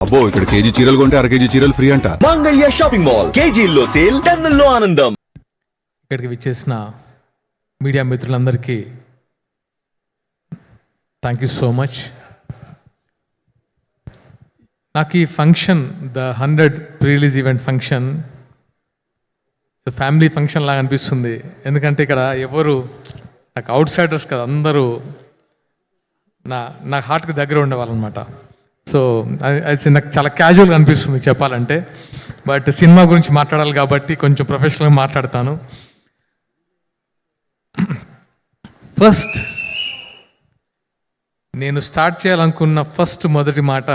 అబ్బో ఇక్కడ కేజీ చీరలు కొంటే అర కేజీ చీరలు ఫ్రీ అంట. మంగళ్య షాపింగ్ మాల్, కేజీల్లో సేల్, టన్నుల్లో ఆనందం. ఇక్కడికి విచ్చేసిన మీడియా మిత్రులందరికీ థ్యాంక్ యూ సో మచ్. నాకు ఈ function, the 100 pre-release event function family function లాగా అనిపిస్తుంది. ఎందుకంటే ఇక్కడ ఎవరు నాకు అవుట్ సైడర్స్ కదా, అందరూ నా హార్ట్కి దగ్గర ఉండేవాళ్ళు అనమాట. సో అది నాకు చాలా క్యాజువల్గా అనిపిస్తుంది చెప్పాలంటే. బట్ సినిమా గురించి మాట్లాడాలి కాబట్టి కొంచెం ప్రొఫెషనల్గా మాట్లాడతాను. ఫస్ట్ నేను స్టార్ట్ చేయాలనుకున్న మొదటి మాట,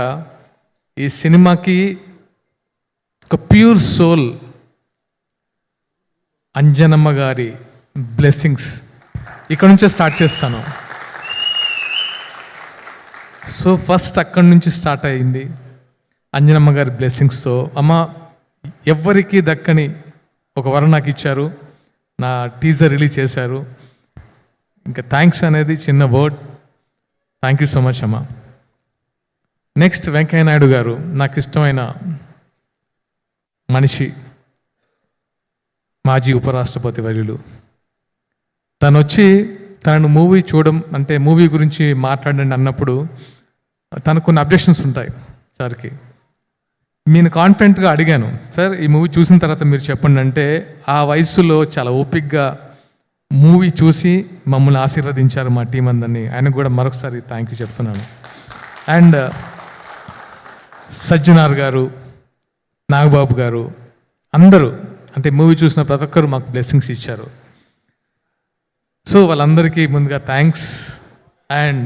ఈ సినిమాకి ఒక ప్యూర్ సోల్ అంజనమ్మ గారి బ్లెస్సింగ్స్, ఇక్కడ నుంచే స్టార్ట్ చేస్తాను. సో ఫస్ట్ అక్కడి నుంచి స్టార్ట్ అయింది అంజనమ్మ గారి బ్లెస్సింగ్స్తో. అమ్మ ఎవ్వరికీ దక్కని ఒక వరం నాకు ఇచ్చారు, నా టీజర్ రిలీజ్ చేశారు. ఇంకా థ్యాంక్స్ అనేది చిన్న word. Thank you so much అమ్మ. నెక్స్ట్ వెంకయ్య నాయుడు గారు, నాకు ఇష్టమైన మనిషి, మాజీ ఉపరాష్ట్రపతి వర్యులు. తను వచ్చి తనను మూవీ చూడడం అంటే మూవీ గురించి మాట్లాడండి అన్నప్పుడు తనకు కొన్ని అబ్జెక్షన్స్ ఉంటాయి సార్కి. నేను కాన్ఫిడెంట్గా అడిగాను, సార్ ఈ మూవీ చూసిన తర్వాత మీరు చెప్పండి అంటే, ఆ వయసులో చాలా ఓపిక్గా మూవీ చూసి మమ్మల్ని ఆశీర్వదించారు మా టీం అందరినీ. ఆయనకు కూడా మరొకసారి థ్యాంక్ యూ చెప్తున్నాను. అండ్ సజ్జనార్ గారు, నాగబాబు గారు, అందరూ అంటే మూవీ చూసిన ప్రతి ఒక్కరు మాకు బ్లెస్సింగ్స్ ఇచ్చారు. సో వాళ్ళందరికీ ముందుగా థ్యాంక్స్. అండ్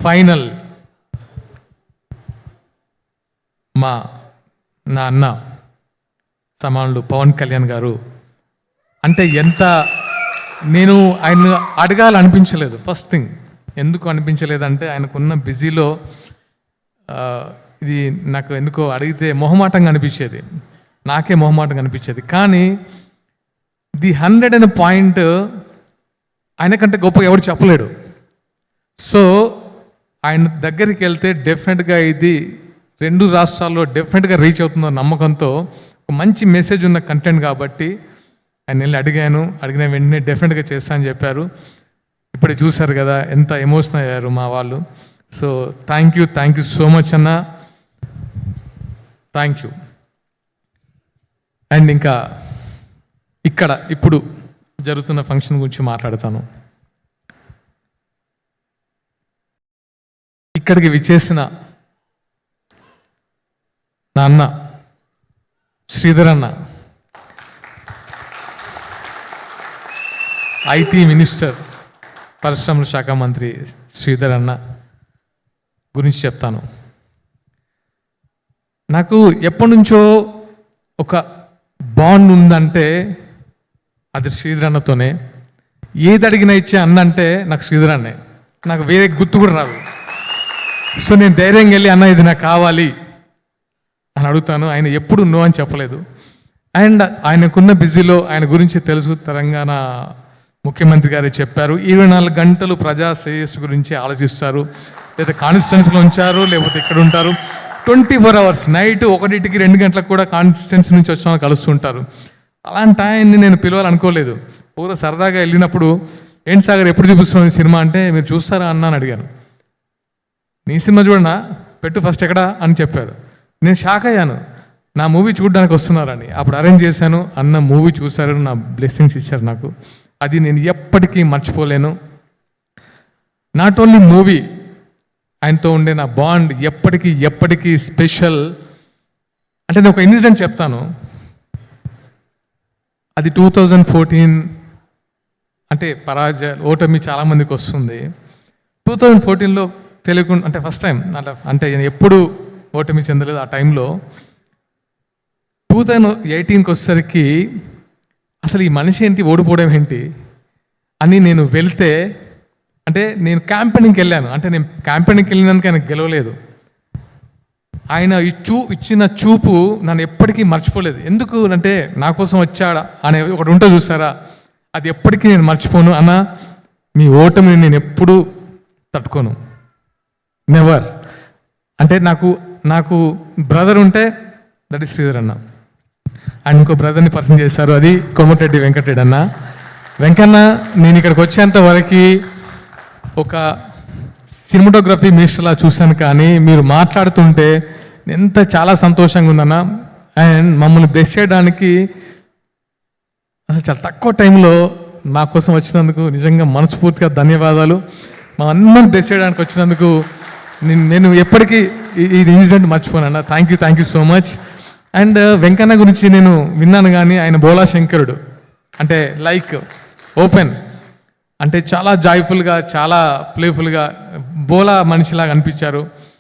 ఫైనల్ నా అన్న సమానులు పవన్ కళ్యాణ్ గారు. అంటే ఎంత నేను ఆయన అడగాలనిపించలేదు. ఫస్ట్ థింగ్ ఎందుకు అనిపించలేదంటే, ఆయనకున్న బిజీలో ఇది నాకు ఎందుకో అడిగితే మొహమాటంగా అనిపించేది, నాకే మొహమాటంగా అనిపించేది. కానీ ది 100 అనే పాయింట్ ఆయనకంటే గొప్పగా ఎవరు చెప్పలేడు. సో ఆయన దగ్గరికి వెళ్తే డెఫినెట్గా ఇది 2 రాష్ట్రాల్లో డెఫినెట్గా రీచ్ అవుతుందో నమ్మకంతో, ఒక మంచి మెసేజ్ ఉన్న కంటెంట్ కాబట్టి ఆయన వెళ్ళి అడిగిన వెంటనే డెఫినెట్గా చేస్తా అని చెప్పారు. ఇప్పుడే చూశారు కదా ఎంత ఎమోషనల్ అయ్యారు మా వాళ్ళు. So thank you so much అన్న, థ్యాంక్ యూ. అండ్ ఇంకా ఇప్పుడు జరుగుతున్న ఫంక్షన్ గురించి మాట్లాడతాను. ఇక్కడికి విచ్చేసిన నా అన్న శ్రీధర్ అన్న, ఐటీ మినిస్టర్, పరిశ్రమల శాఖ మంత్రి శ్రీధర్ అన్న గురించి చెప్తాను. నాకు ఎప్పటి నుంచో ఒక బాండ్ ఉందంటే అది శ్రీధర్ అన్నతోనే. ఏది అడిగినా ఇచ్చే అన్న అంటే నాకు శ్రీధర్ అన్నే, నాకు వేరే గుర్తు కూడా రాదు. సో నేను ధైర్యంగా వెళ్ళి అన్న ఇది నాకు కావాలి అని అడుగుతాను. ఆయన ఎప్పుడు నో అని చెప్పలేదు. అండ్ ఆయనకున్న బిజీలో ఆయన గురించి తెలుసు, తెలంగాణ ముఖ్యమంత్రి గారు చెప్పారు 24 గంటలు ప్రజా శ్రేయస్సు గురించి ఆలోచిస్తారు. లేదా కాన్స్టిట్యున్సీలో ఉంచారు, లేకపోతే ఇక్కడ ఉంటారు 24 hours. నైట్ 1కి 2 గంటలకు కూడా కాన్స్టిట్యున్సీ నుంచి వచ్చిన కలుస్తుంటారు. అలాంటి ఆయన్ని నేను పిలవాలనుకోలేదు. పూర్వ సరదాగా వెళ్ళినప్పుడు, ఏంటి సాగర్ ఎప్పుడు చూపిస్తున్నాను సినిమా అంటే, మీరు చూస్తారా అన్న అని అడిగాను. నీ సినిమా చూడనా, పెట్టు ఫస్ట్ ఎక్కడా అని చెప్పారు. నేను షాక్ అయ్యాను, నా మూవీ చూడడానికి వస్తున్నారని. అప్పుడు అరేంజ్ చేశాను, అన్న మూవీ చూశారు, నా బ్లెస్సింగ్స్ ఇచ్చారు నాకు. అది నేను ఎప్పటికీ మర్చిపోలేను. నాట్ ఓన్లీ మూవీ, ఆయనతో ఉండే నా బాండ్ ఎప్పటికీ స్పెషల్. అంటే నేను ఒక ఇన్సిడెంట్ చెప్తాను. అది 2014, అంటే ఓటమి చాలామందికి వస్తుంది. 2014లో తెలియకుండా, అంటే ఫస్ట్ టైం అంటే ఎప్పుడు ఓటమి చెందలేదు. ఆ టైంలో 2018కి వచ్చేసరికి అసలు ఈ మనిషి ఏంటి, ఓడిపోవడం ఏంటి అని నేను వెళ్తే, అంటే నేను క్యాంపెయినింగ్కి వెళ్ళాను. అంటే నేను క్యాంపెయినింగ్కి వెళ్ళినందుకు ఆయన గెలవలేదు. ఆయన ఇచ్చిన చూపు నన్ను ఎప్పటికీ మర్చిపోలేదు. ఎందుకు అంటే, నా కోసం వచ్చాడా అనే ఒకటి ఉంటుంది చూసారా, అది ఎప్పటికీ నేను మర్చిపోను. అన్న మీ ఓటమిని నేను ఎప్పుడూ తట్టుకోను, నెవర్. అంటే నాకు నాకు బ్రదర్ ఉంటే దట్ ఈస్ శ్రీధర్ అన్న. అండ్ ఇంకో బ్రదర్ని పరిచయం చేశారు, అది కోమటిరెడ్డి వెంకటరెడ్డి అన్న. వెంకన్న, నేను ఇక్కడికి వచ్చేంత వరకు ఒక సినిమాటోగ్రఫీ మినిస్టర్లా చూశాను, కానీ మీరు మాట్లాడుతుంటే ఎంత చాలా సంతోషంగా ఉందన్న. అండ్ మమ్మల్ని బ్లెస్ చేయడానికి అసలు చాలా తక్కువ టైంలో నా కోసం వచ్చినందుకు నిజంగా మనస్ఫూర్తిగా ధన్యవాదాలు. మా అందరిని బ్లెస్ చేయడానికి వచ్చినందుకు నేను ఎప్పటికీ ఈ ఇన్సిడెంట్ మర్చిపోనన్నా. Thank you so much. And Venkanna గురించి నేను విన్నాను, కానీ ఆయన బోలా శంకరుడు అంటే లైక్ ఓపెన్, అంటే చాలా జాయ్ఫుల్గా, చాలా ప్లేఫుల్గా బోలా మనిషిలాగా అనిపించారు.